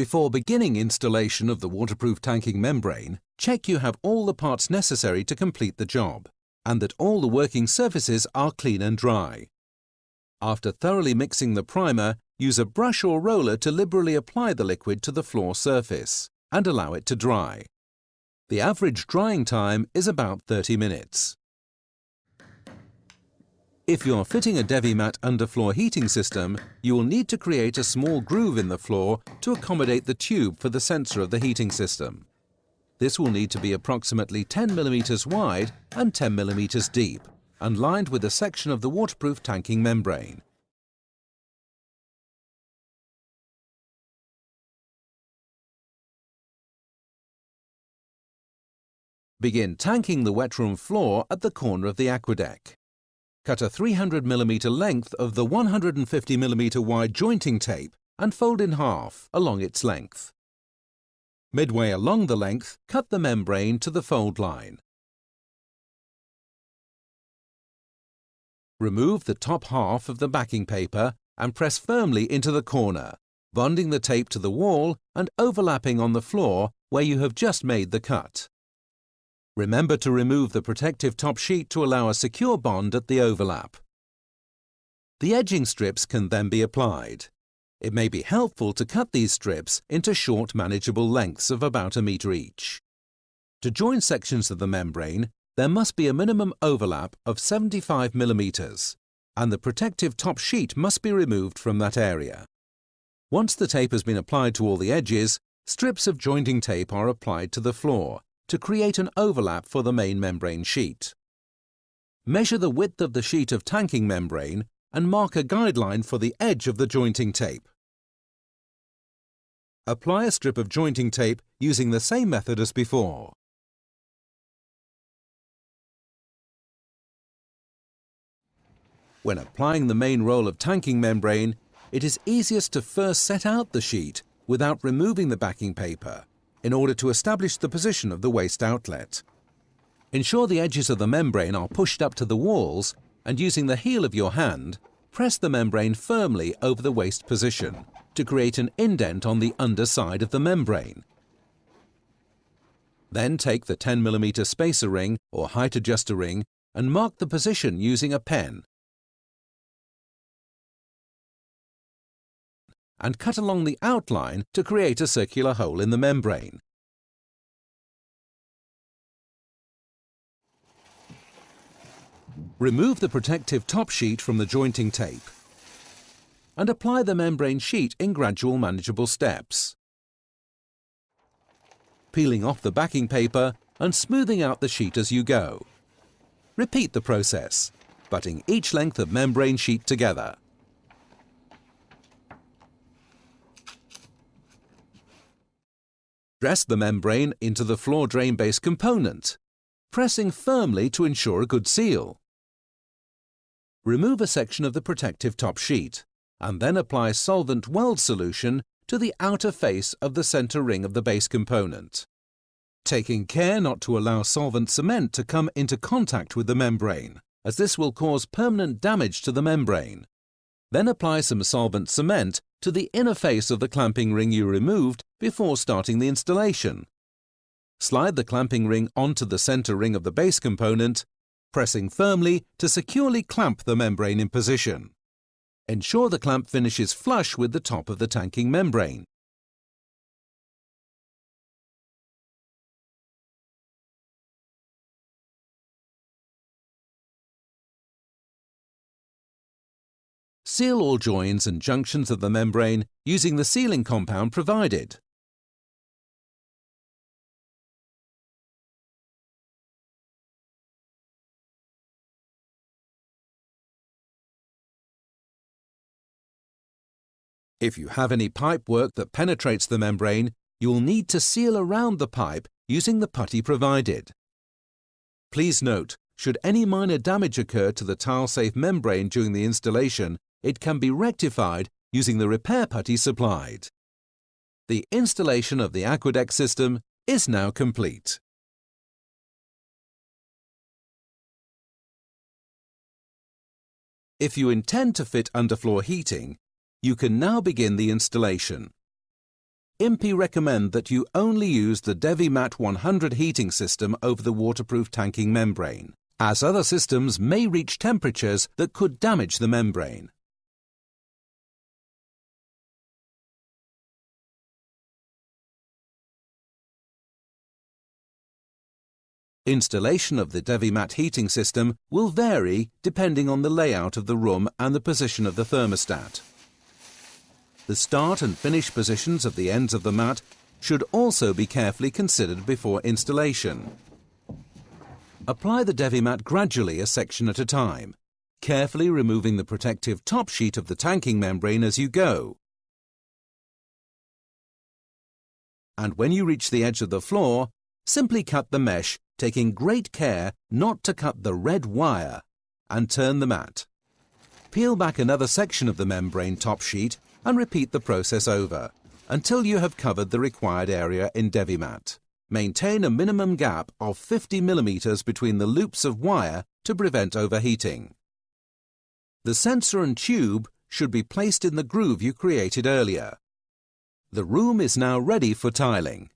Before beginning installation of the waterproof tanking membrane, check you have all the parts necessary to complete the job, and that all the working surfaces are clean and dry. After thoroughly mixing the primer, use a brush or roller to liberally apply the liquid to the floor surface and allow it to dry. The average drying time is about 30 minutes. If you're fitting a DeviMat underfloor heating system, you will need to create a small groove in the floor to accommodate the tube for the sensor of the heating system. This will need to be approximately 10 mm wide and 10 mm deep, and lined with a section of the waterproof tanking membrane. Begin tanking the wet room floor at the corner of the aqueduct. Cut a 300 mm length of the 150 mm wide jointing tape and fold in half along its length. Midway along the length, cut the membrane to the fold line. Remove the top half of the backing paper and press firmly into the corner, bonding the tape to the wall and overlapping on the floor where you have just made the cut. Remember to remove the protective top sheet to allow a secure bond at the overlap. The edging strips can then be applied. It may be helpful to cut these strips into short, manageable lengths of about 1 meter each. To join sections of the membrane, there must be a minimum overlap of 75 mm, and the protective top sheet must be removed from that area. Once the tape has been applied to all the edges, strips of jointing tape are applied to the floor to create an overlap for the main membrane sheet. Measure the width of the sheet of tanking membrane and mark a guideline for the edge of the jointing tape. Apply a strip of jointing tape using the same method as before. When applying the main roll of tanking membrane, it is easiest to first set out the sheet without removing the backing paper, in order to establish the position of the waste outlet. Ensure the edges of the membrane are pushed up to the walls, and using the heel of your hand, press the membrane firmly over the waste position to create an indent on the underside of the membrane. Then take the 10 mm spacer ring or height adjuster ring and mark the position using a pen. And cut along the outline to create a circular hole in the membrane. Remove the protective top sheet from the jointing tape and apply the membrane sheet in gradual, manageable steps, peeling off the backing paper and smoothing out the sheet as you go. Repeat the process, butting each length of membrane sheet together. Press the membrane into the floor drain base component, pressing firmly to ensure a good seal. Remove a section of the protective top sheet and then apply solvent weld solution to the outer face of the center ring of the base component, taking care not to allow solvent cement to come into contact with the membrane, as this will cause permanent damage to the membrane. Then apply some solvent cement to the inner face of the clamping ring you removed before starting the installation. Slide the clamping ring onto the center ring of the base component, pressing firmly to securely clamp the membrane in position. Ensure the clamp finishes flush with the top of the tanking membrane. Seal all joins and junctions of the membrane using the sealing compound provided. If you have any pipe work that penetrates the membrane, you will need to seal around the pipe using the putty provided. Please note, should any minor damage occur to the tile-safe membrane during the installation, it can be rectified using the repair putty supplied. The installation of the aqueduct system is now complete. If you intend to fit underfloor heating, you can now begin the installation. IMPI recommend that you only use the DeviMat 100 heating system over the waterproof tanking membrane, as other systems may reach temperatures that could damage the membrane. Installation of the DeviMat heating system will vary depending on the layout of the room and the position of the thermostat. The start and finish positions of the ends of the mat should also be carefully considered before installation. Apply the DeviMat gradually, a section at a time, carefully removing the protective top sheet of the tanking membrane as you go. And when you reach the edge of the floor, simply cut the mesh, taking great care not to cut the red wire, and turn the mat. Peel back another section of the membrane top sheet and repeat the process over until you have covered the required area in DeviMat. Maintain a minimum gap of 50 mm between the loops of wire to prevent overheating. The sensor and tube should be placed in the groove you created earlier. The room is now ready for tiling.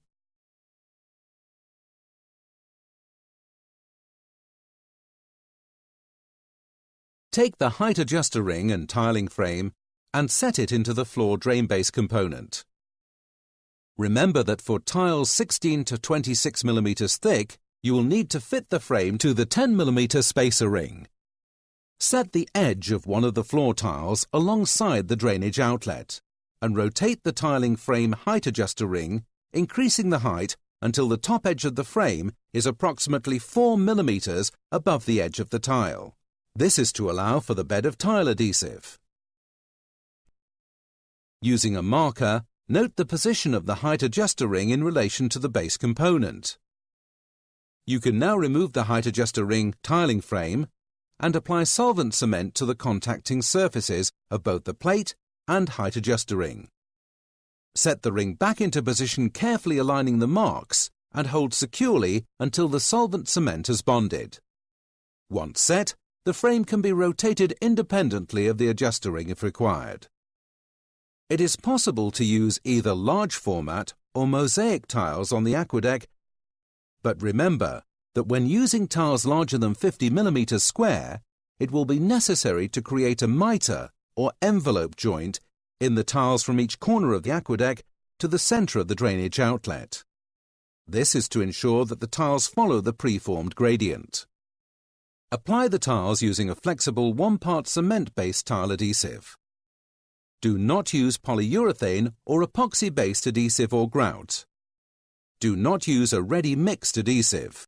Take the height adjuster ring and tiling frame and set it into the floor drain base component. Remember that for tiles 16 to 26 mm thick, you will need to fit the frame to the 10 mm spacer ring. Set the edge of one of the floor tiles alongside the drainage outlet and rotate the tiling frame height adjuster ring, increasing the height until the top edge of the frame is approximately 4 mm above the edge of the tile. This is to allow for the bed of tile adhesive. Using a marker, note the position of the height adjuster ring in relation to the base component. You can now remove the height adjuster ring tiling frame and apply solvent cement to the contacting surfaces of both the plate and height adjuster ring. Set the ring back into position, carefully aligning the marks, and hold securely until the solvent cement has bonded. Once set, the frame can be rotated independently of the adjuster ring if required. It is possible to use either large format or mosaic tiles on the aqueduct, but remember that when using tiles larger than 50 mm square, it will be necessary to create a mitre or envelope joint in the tiles from each corner of the aqueduct to the centre of the drainage outlet. This is to ensure that the tiles follow the preformed gradient. Apply the tiles using a flexible 1-part cement-based tile adhesive. Do not use polyurethane or epoxy-based adhesive or grout. Do not use a ready mixed adhesive.